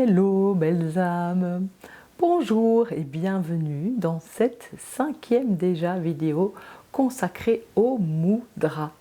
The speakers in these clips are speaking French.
Hello belles âmes, bonjour et bienvenue dans cette 5e déjà vidéo consacrée au Mudra.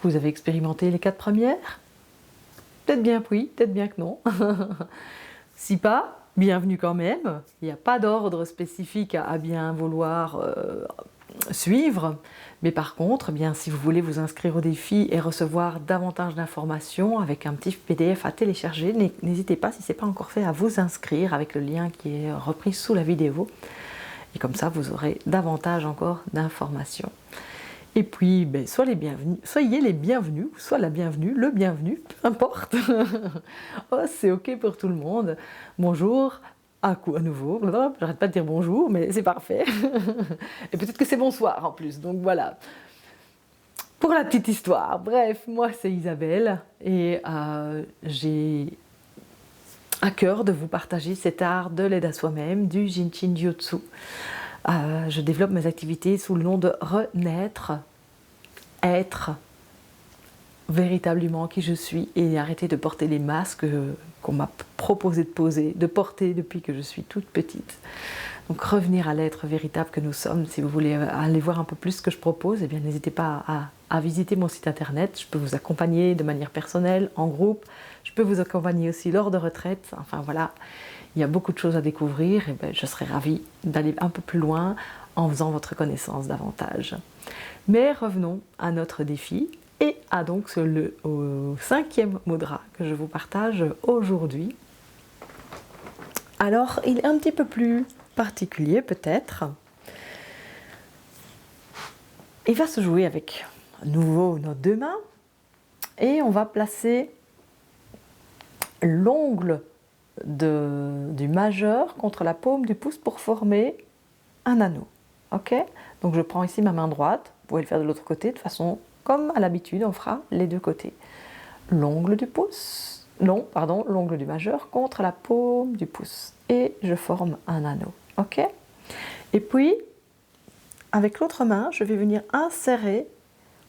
Vous avez expérimenté les 4 premières? Peut-être bien que oui, peut-être bien que non. Si pas, bienvenue quand même. Il n'y a pas d'ordre spécifique à bien vouloir suivre, mais par contre, eh bien, si vous voulez vous inscrire au défi et recevoir davantage d'informations avec un petit PDF à télécharger, n'hésitez pas, si ce n'est pas encore fait, à vous inscrire avec le lien qui est repris sous la vidéo, et comme ça vous aurez davantage encore d'informations. Et puis, ben, soyez les bienvenus, soit la bienvenue, le bienvenu, peu importe. Oh, c'est ok pour tout le monde. Bonjour, à nouveau, j'arrête pas de dire bonjour, mais c'est parfait. Et peut-être que c'est bonsoir en plus, donc voilà. Pour la petite histoire, bref, moi c'est Isabelle et j'ai à cœur de vous partager cet art de l'aide à soi-même, du Jinshin Jutsu. Je développe mes activités sous le nom de Renaître, être véritablement qui je suis et arrêter de porter les masques qu'on m'a proposé de porter depuis que je suis toute petite. Donc revenir à l'être véritable que nous sommes. Si vous voulez aller voir un peu plus ce que je propose, eh bien n'hésitez pas à visiter mon site internet. Je peux vous accompagner de manière personnelle, en groupe. Je peux vous accompagner aussi lors de retraites. Enfin voilà, il y a beaucoup de choses à découvrir et je serais ravie d'aller un peu plus loin en faisant votre connaissance davantage. Mais revenons à notre défi et à donc au 5e mudra que je vous partage aujourd'hui. Alors, il est un petit peu plus particulier peut-être. Il va se jouer avec à nouveau nos deux mains et on va placer l'ongle du majeur contre la paume du pouce pour former un anneau. Ok? Donc je prends ici ma main droite, vous pouvez le faire de l'autre côté de façon comme à l'habitude, on fera les deux côtés. L'ongle du pouce, l'ongle du majeur contre la paume du pouce et je forme un anneau. Ok? Et puis avec l'autre main, je vais venir insérer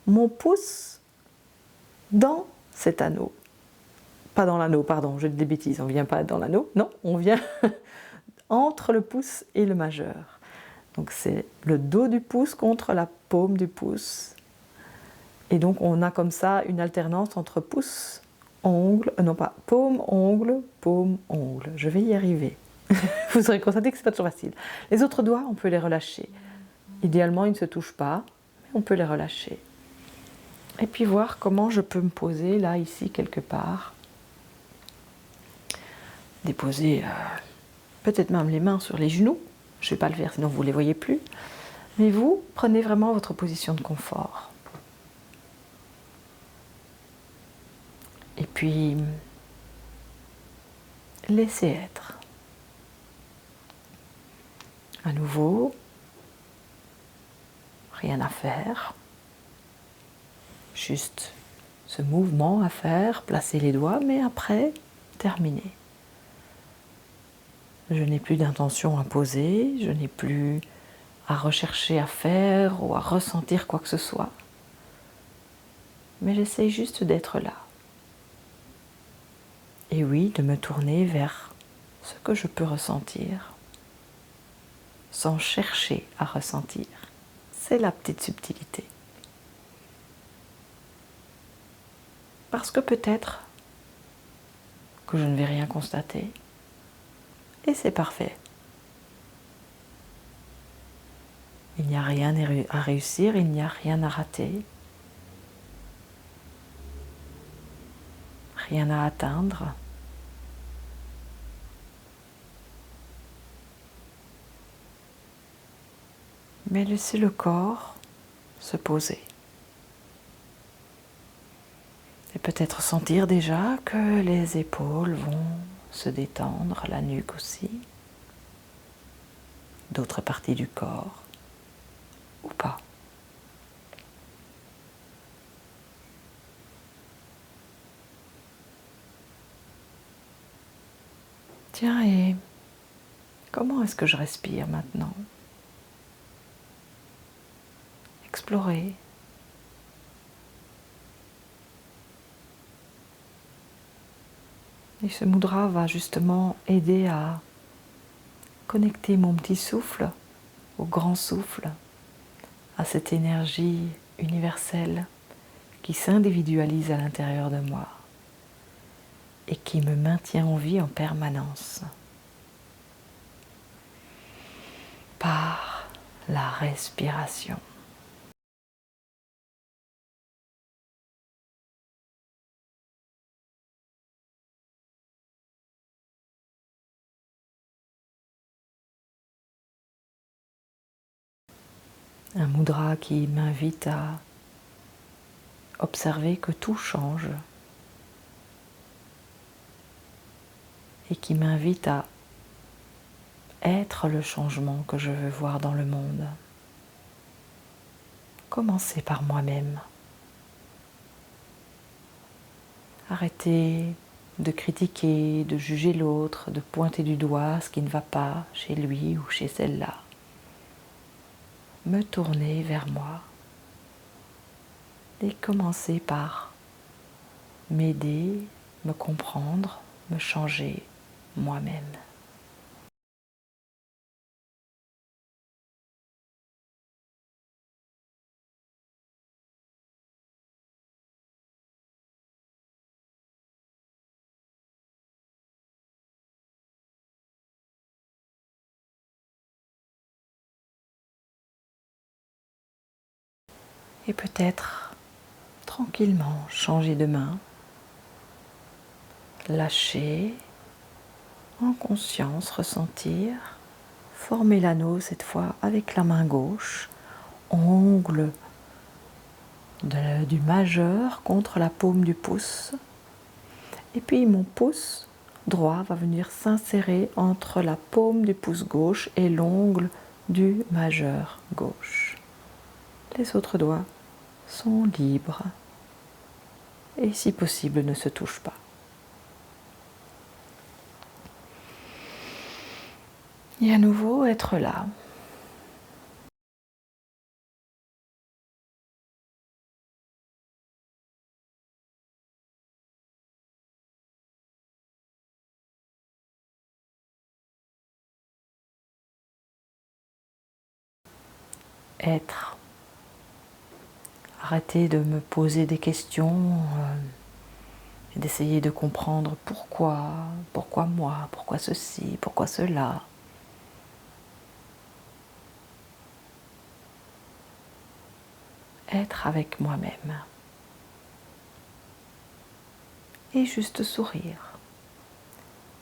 mon pouce dans cet anneau. Pas dans l'anneau, pardon, je dis des bêtises, on ne vient pas dans l'anneau, non, on vient entre le pouce et le majeur. Donc c'est le dos du pouce contre la paume du pouce. Et donc on a comme ça une alternance entre pouce, ongle, non pas paume, ongle, paume, ongle. Je vais y arriver. Vous aurez constaté que c'est pas toujours facile. Les autres doigts, on peut les relâcher. Idéalement, ils ne se touchent pas, mais on peut les relâcher. Et puis voir comment je peux me poser là, ici, quelque part. Déposer peut-être même les mains sur les genoux. Je ne vais pas le faire, sinon vous ne les voyez plus. Mais vous, prenez vraiment votre position de confort. Et puis, laissez être. À nouveau, rien à faire. Juste ce mouvement à faire, placer les doigts, mais après, terminer. Je n'ai plus d'intention à poser, je n'ai plus à rechercher à faire ou à ressentir quoi que ce soit. Mais j'essaye juste d'être là. Et oui, de me tourner vers ce que je peux ressentir, sans chercher à ressentir. C'est la petite subtilité. Parce que peut-être que je ne vais rien constater. Et c'est parfait. Il n'y a rien à réussir, il n'y a rien à rater. Rien à atteindre. Mais laissez le corps se poser. Et peut-être sentir déjà que les épaules vont se détendre, la nuque aussi, d'autres parties du corps, ou pas. Tiens, et comment est-ce que je respire maintenant? Explorer. Et ce mudra va justement aider à connecter mon petit souffle au grand souffle, à cette énergie universelle qui s'individualise à l'intérieur de moi et qui me maintient en vie en permanence par la respiration. Un mudra qui m'invite à observer que tout change et qui m'invite à être le changement que je veux voir dans le monde. Commencer par moi-même. Arrêter de critiquer, de juger l'autre, de pointer du doigt ce qui ne va pas chez lui ou chez celle-là. Me tourner vers moi et commencer par m'aider, me comprendre, me changer moi-même. Et peut-être tranquillement changer de main, lâcher, en conscience ressentir, former l'anneau cette fois avec la main gauche, ongle du majeur contre la paume du pouce, et puis mon pouce droit va venir s'insérer entre la paume du pouce gauche et l'ongle du majeur gauche. Les autres doigts sont libres et si possible ne se touchent pas. Et à nouveau être là. Être. Arrêter de me poser des questions et d'essayer de comprendre pourquoi moi, pourquoi ceci, pourquoi cela. Être avec moi-même. Et juste sourire.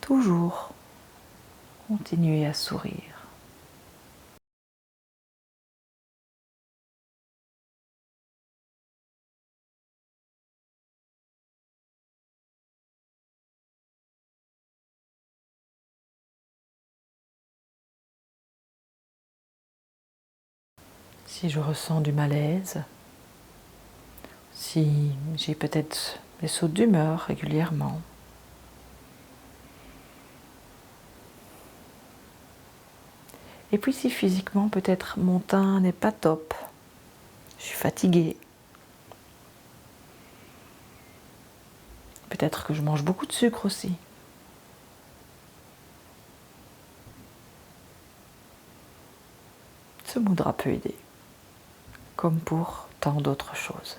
Toujours continuer à sourire. Si je ressens du malaise, si j'ai peut-être des sauts d'humeur régulièrement, et puis si physiquement peut-être mon teint n'est pas top, je suis fatiguée, peut-être que je mange beaucoup de sucre aussi. Ce mudra peut aider, comme pour tant d'autres choses.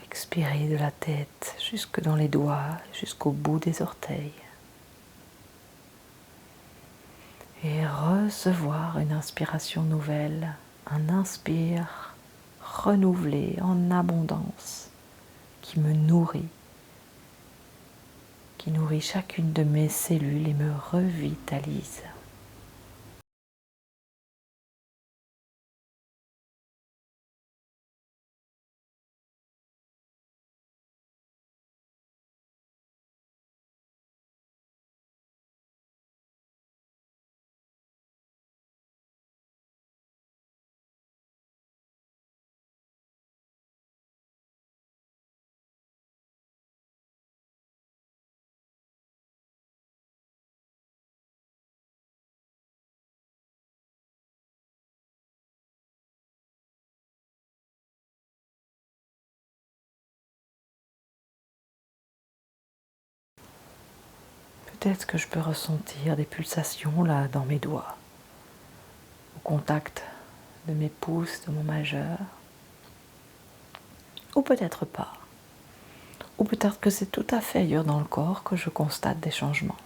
Expirer de la tête jusque dans les doigts, jusqu'au bout des orteils. Et recevoir une inspiration nouvelle, un inspire renouvelé en abondance qui me nourrit, qui nourrit chacune de mes cellules et me revitalise. peut-être que je peux ressentir des pulsations là dans mes doigts, au contact de mes pouces, de mon majeur. Ou peut-être pas. Ou peut-être que c'est tout à fait ailleurs dans le corps que je constate des changements.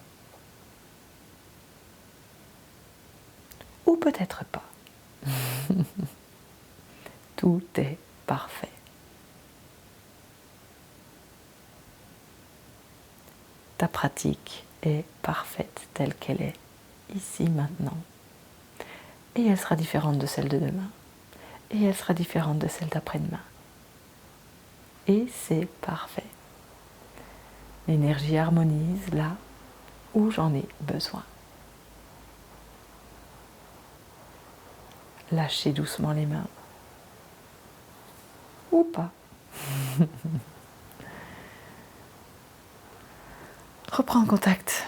Ou peut-être pas. Tout est parfait. Ta pratique est parfaite telle qu'elle est, ici, maintenant. Et elle sera différente de celle de demain. Et elle sera différente de celle d'après-demain. Et c'est parfait. L'énergie harmonise là où j'en ai besoin. Lâchez doucement les mains. Ou pas. Reprends contact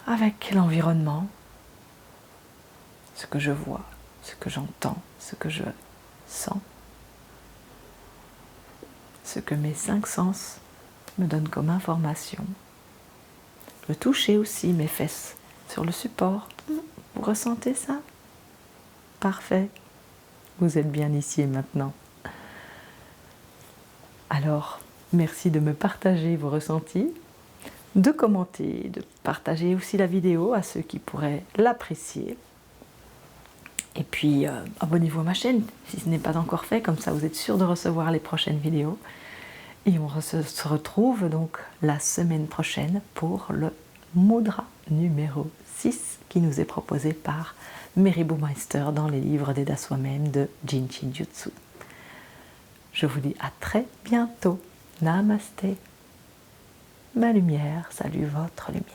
avec l'environnement, ce que je vois, ce que j'entends, ce que je sens, ce que mes 5 sens me donnent comme information. Le toucher aussi, mes fesses sur le support. Vous ressentez ça? Parfait. Vous êtes bien ici et maintenant. Alors, merci de me partager vos ressentis, de commenter, de partager aussi la vidéo à ceux qui pourraient l'apprécier. Et puis, abonnez-vous à ma chaîne si ce n'est pas encore fait, comme ça vous êtes sûr de recevoir les prochaines vidéos. Et on se retrouve donc la semaine prochaine pour le mudra numéro 6 qui nous est proposé par Mary Baumeister dans les livres d'Aide à soi-même de Jin Shin Jutsu. Je vous dis à très bientôt. Namasté. Ma lumière salue votre lumière.